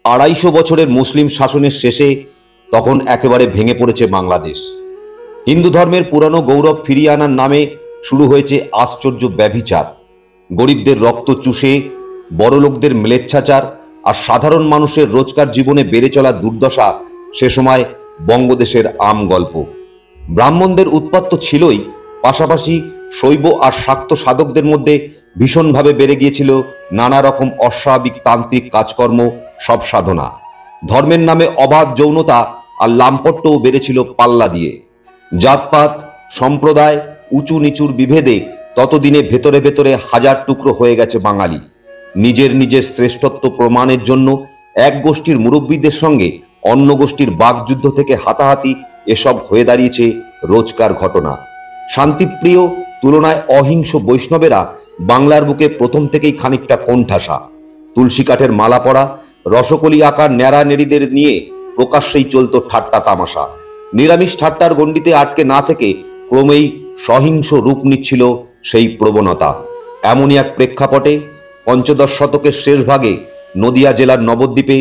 250 বছরের মুসলিম শাসনের শেষে তখন একেবারে ভেঙে পড়েছে বাংলাদেশ। হিন্দু ধর্মের পুরানো গৌরব ফিরিয়ে আনার নামে শুরু হয়েছে আশ্চর্য ব্যভিচার। গরিবদের রক্ত চুষে বড়লোকদের ম্লেচ্ছাচার আর সাধারণ মানুষের রোজকার জীবনে বেড়ে চলা দুর্দশা সে সময় বঙ্গদেশের আম গল্প। ব্রাহ্মণদের উৎপাত তো ছিলই, পাশাপাশি শৈব আর শাক্ত সাধকদের মধ্যে ভীষণভাবে বেড়ে গিয়েছিল নানা রকম অস্বাভাবিক তান্ত্রিক কাজকর্ম, সব সাধনা। ধর্মের নামে অবাধ যৌনতা আর লাম্পট্যও বেড়েছিল পাল্লা দিয়ে। জাতপাত, সম্প্রদায়, উঁচু নিচুর বিভেদে ততদিনে ভেতরে ভেতরে হাজার টুকরো হয়ে গেছে বাঙালি। নিজের নিজের শ্রেষ্ঠত্ব প্রমাণের জন্য এক গোষ্ঠীর মুরব্বীদের সঙ্গে অন্য গোষ্ঠীর বাকযুদ্ধ থেকে হাতাহাতি এসব হয়ে দাঁড়িয়েছে রোজকার ঘটনা। শান্তিপ্রিয় তুলনায় অহিংস বৈষ্ণবেরা বাংলার বুকে প্রথম থেকেই খানিকটা কোণঠাসা। তুলসী কাঠের মালা পরা, রসকলি আকার ন্যাড়া নেড়িদের নিয়ে প্রকাশ্যেই চলত ঠাট্টা তামাশা। নিরামিষ ঠাট্টার গণ্ডিতে আটকে না থেকে ক্রমেই সহিংস রূপ নিচ্ছিল সেই প্রবণতা। এমনই এক প্রেক্ষাপটে পঞ্চদশ শতকের শেষ ভাগে নদিয়া জেলার নবদ্বীপে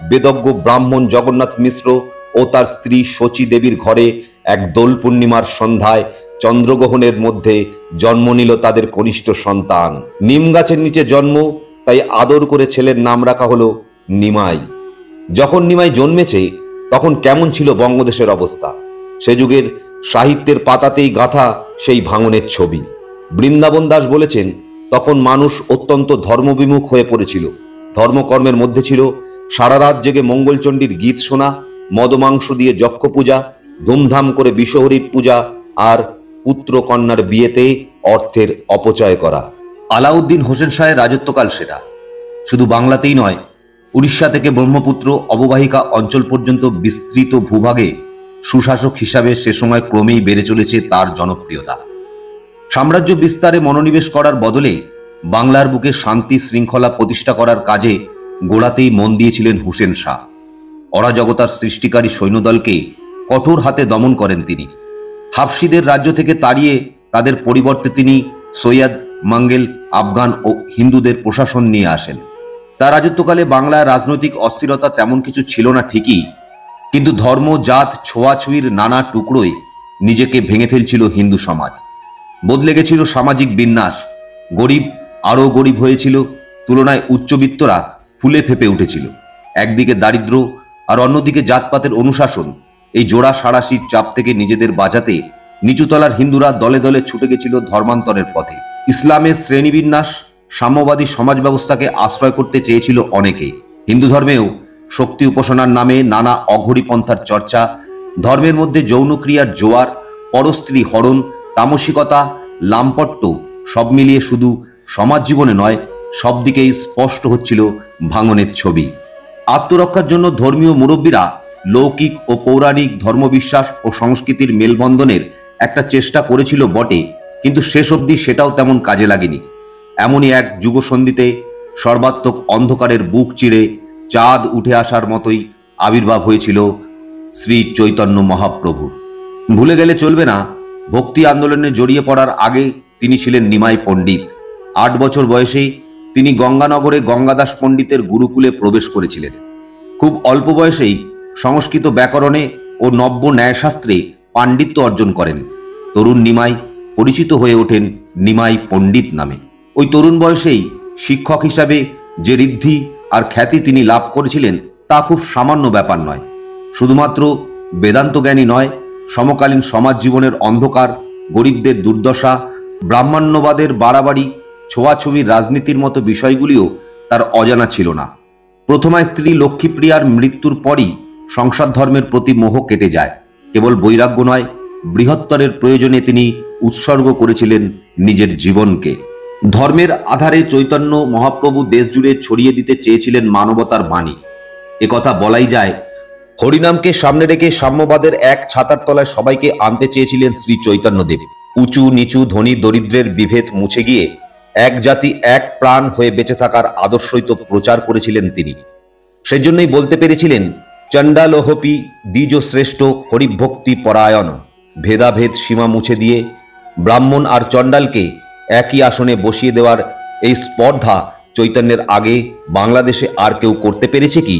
বেদজ্ঞ ব্রাহ্মণ জগন্নাথ মিশ্র ও তার স্ত্রী শচী দেবীর ঘরে এক দোল পূর্ণিমার সন্ধ্যায় চন্দ্রগ্রহণের মধ্যে জন্ম নিল তাদের কনিষ্ঠ সন্তান। নিম গাছের নিচে জন্ম, তাই আদর করে ছেলের নাম রাখা হলো নিমাই। যখন নিমাই জন্মেছে তখন কেমন ছিল বঙ্গদেশের অবস্থা? সে যুগের সাহিত্যের পাতাতেই গাঁথা সেই ভাঙনের ছবি। বৃন্দাবন দাস বলেছেন, তখন মানুষ অত্যন্ত ধর্মবিমুখ হয়ে পড়েছিল। ধর্মকর্মের মধ্যে ছিল সারা রাত জেগে মঙ্গলচণ্ডীর গীত শোনা, মদমাংস দিয়ে যক্ষ পূজা, ধুমধাম করে বিশ্বহরির পূজা আর পুত্র কন্যার বিয়েতে অর্থের অপচয় করা। আলাউদ্দিন হোসেন শাহের রাজত্বকাল সেটা। শুধু বাংলাতেই নয়, উড়িষ্যা থেকে ব্রহ্মপুত্র অববাহিকা অঞ্চল পর্যন্ত বিস্তৃত ভূভাগে সুশাসক হিসাবে সে সময় ক্রমেই বেড়ে চলেছে তার জনপ্রিয়তা। সাম্রাজ্য বিস্তারে মনোনিবেশ করার বদলে বাংলার বুকে শান্তি শৃঙ্খলা প্রতিষ্ঠা করার কাজে গোড়াতেই মন দিয়েছিলেন হুসেন শাহ। অরাজকতার সৃষ্টিকারী সৈন্যদলকে কঠোর হাতে দমন করেন তিনি। হাফসিদের রাজ্য থেকে তাড়িয়ে তাদের পরিবর্তে তিনি সৈয়দ, মাঙ্গেল, আফগান ও হিন্দুদের প্রশাসন নিয়ে আসেন। তার রাজত্বকালে বাংলার রাজনৈতিক অস্থিরতা তেমন কিছু ছিল না ঠিকই, কিন্তু ধর্ম, জাত, ছোঁয়াছুঁয়ির নানা টুকরোয় নিজেকে ভেঙে ফেলছিল হিন্দু সমাজ। বদলে গেছিল সামাজিক বিন্যাস। গরিব আরও গরিব হয়েছিল, তুলনায় উচ্চবিত্তরা ফুলে ফেপে উঠেছিল। একদিকে দারিদ্র আর অন্যদিকে জাতপাতের অনুশাসন, এই জোড়া সাড়াশির চাপ থেকে নিজেদের বাঁচাতে নিচুতলার হিন্দুরা দলে দলে ছুটে গেছিল ধর্মান্তরের পথে। ইসলামের শ্রেণীবিন্যাস, সাম্যবাদী সমাজ ব্যবস্থাকে আশ্রয় করতে চেয়েছিল অনেকে। হিন্দু ধর্মেও শক্তি উপাসনার নামে নানা অঘরী পন্থার চর্চা, ধর্মের মধ্যে যৌনক্রিয়ার জোয়ার, পরস্ত্রী হরণ, তামসিকতা, লাম্পট্য, সব মিলিয়ে শুধু সমাজ জীবনে নয়, সব দিকেই স্পষ্ট হচ্ছিল ভাঙনের ছবি। আত্মরক্ষার জন্য ধর্মীয় মুরব্বীরা লৌকিক ও পৌরাণিক ধর্মবিশ্বাস ও সংস্কৃতির মেলবন্ধনের একটা চেষ্টা করেছিল বটে, কিন্তু শেষ অবধি সেটাও তেমন কাজে লাগেনি। এমনই এক যুগসন্ধিতে সর্বাত্মক অন্ধকারের বুক চিরে চাঁদ উঠে আসার মতোই আবির্ভাব হয়েছিল শ্রী চৈতন্য মহাপ্রভুর। ভুলে গেলে চলবে না, ভক্তি আন্দোলনে জড়িয়ে পড়ার আগে তিনি ছিলেন নিমাই পণ্ডিত। 8 বছর বয়সেই তিনি গঙ্গানগরে গঙ্গাদাস পণ্ডিতের গুরুকুলে প্রবেশ করেছিলেন। খুব অল্প বয়সেই সংস্কৃত ব্যাকরণে ও নব্য ন্যায়শাস্ত্রে পাণ্ডিত্য অর্জন করেন। তরুণ নিমাই পরিচিত হয়ে ওঠেন নিমাই পণ্ডিত নামে। ওই তরুণ বয়সেই শিক্ষক হিসাবে যে ঋদ্ধি আর খ্যাতি তিনি লাভ করেছিলেন তা খুব সামান্য ব্যাপার নয়। শুধুমাত্র বেদান্ত জ্ঞানী নয়, সমকালীন সমাজ জীবনের অন্ধকার, গরিবদের দুর্দশা, ব্রাহ্মণ্যবাদের বাড়াবাড়ি, ছোঁয়াছবির রাজনীতির মতো বিষয়গুলিও তার অজানা ছিল না। প্রথমা স্ত্রী লক্ষ্মীপ্রিয়ার মৃত্যুর পরই সংসার ধর্মের প্রতি মোহ কেটে যায়। কেবল বৈরাগ্য নয়, বৃহত্তরের প্রয়োজনে তিনি উৎসর্গ করেছিলেন নিজের জীবনকে। ধর্মের আধারে চৈতন্য মহাপ্রভু দেশ জুড়ে ছড়িয়ে দিতে চেয়েছিলেন মানবতার বাণী। একথা বলাই যায়, হরিনামকে সামনে রেখে সাম্যবাদের এক ছাতার তলায় সবাইকে আনতে চেয়েছিলেন শ্রী চৈতন্যদেব। উঁচু নিচু, ধনী দরিদ্রের বিভেদ মুছে গিয়ে এক জাতি এক প্রাণ হয়ে বেঁচে থাকার আদর্শই তো প্রচার করেছিলেন তিনি। সেজন্যই বলতে পেরেছিলেন, চণ্ডালোহপি দ্বিজ শ্রেষ্ঠ হরিভক্তি পরায়ণ। ভেদাভেদ সীমা মুছে দিয়ে ব্রাহ্মণ আর চণ্ডালকে একই আসনে বসিয়ে দেওয়ার এই স্পর্ধা চৈতন্যের আগে বাংলাদেশে আর কেউ করতে পেরেছে কি?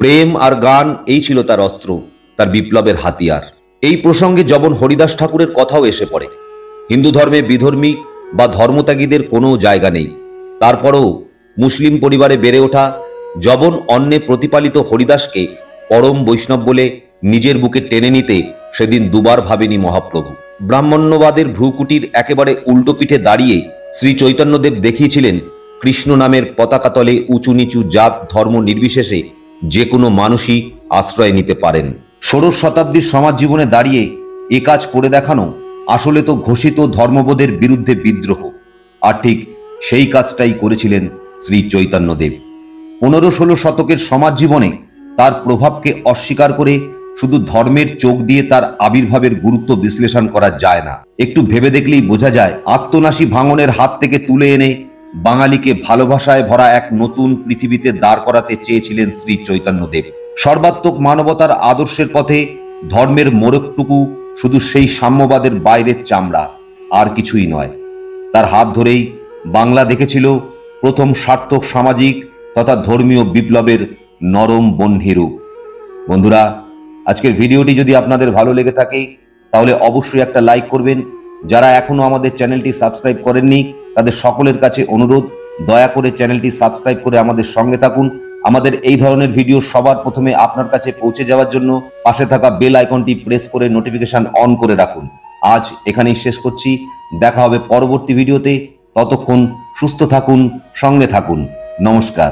প্রেম আর গান এই ছিল তার অস্ত্র, তার বিপ্লবের হাতিয়ার। এই প্রসঙ্গে জবন হরিদাস ঠাকুরের কথাও এসে পড়ে। হিন্দু ধর্মে বিধর্মী বা ধর্মত্যাগীদের কোনো জায়গা নেই। তারপরও মুসলিম পরিবারে বেড়ে ওঠা জবন অন্নে প্রতিপালিত হরিদাসকে পরম বৈষ্ণব বলে নিজের বুকে টেনে নিতে সেদিন দুবার ভাবেনি মহাপ্রভু। ব্রাহ্মণ্যবাদের ভ্রুকুটির একেবারে উল্টো পিঠে দাঁড়িয়ে শ্রী চৈতন্যদেব দেখিয়েছিলেন কৃষ্ণ নামের পতাকা তলে উঁচু নিচু জাত ধর্ম নির্বিশেষে যে কোনো মানুষই আশ্রয় নিতে পারেন। ষোড়শ শতাব্দীর সমাজ জীবনে দাঁড়িয়ে এ কাজ করে দেখানো আসলে তো ঘোষিত ধর্মবোধের বিরুদ্ধে বিদ্রোহ। আর ঠিক সেই কাজটাই করেছিলেন শ্রী চৈতন্যদেব। 15-16 শতকের সমাজ জীবনে তার প্রভাবকে অস্বীকার করে শুধু ধর্মের চোখ দিয়ে তার আবির্ভাবের গুরুত্ব বিশ্লেষণ করা যায় না। একটু ভেবে দেখলেই বোঝা যায়, আত্মনাশী ভাঙনের হাত থেকে তুলে এনে বাঙালিকে ভালোবাসায় ভরা এক নতুন পৃথিবীতে দাঁড় করাতে চেয়েছিলেন শ্রী চৈতন্যদেব। সর্বাত্মক মানবতার আদর্শের পথে ধর্মের মোড়কটুকু শুধু সেই সাম্যবাদের বাইরের চামড়া, আর কিছুই নয়। তার হাত ধরেই বাংলা দেখেছিল প্রথম সার্থক সামাজিক তথা ধর্মীয় বিপ্লবের নরম বহ্নি রূপ। বন্ধুরা, আজকের ভিডিওটি যদি আপনাদের ভালো লেগে থাকে তাহলে অবশ্যই একটা লাইক করবেন। যারা এখনো আমাদের চ্যানেলটি সাবস্ক্রাইব করেননি তাদের সকলের কাছে অনুরোধ, দয়া করে চ্যানেলটি সাবস্ক্রাইব করে আমাদের সঙ্গে থাকুন। আমাদের এই ধরনের ভিডিও সবার প্রথমে আপনার কাছে পৌঁছে যাওয়ার জন্য পাশে থাকা বেল আইকনটি প্রেস করে নোটিফিকেশন অন করে রাখুন। আজ এখানেই শেষ করছি, দেখা হবে পরবর্তী ভিডিওতে। ততক্ষণ সুস্থ থাকুন, সঙ্গে থাকুন। নমস্কার।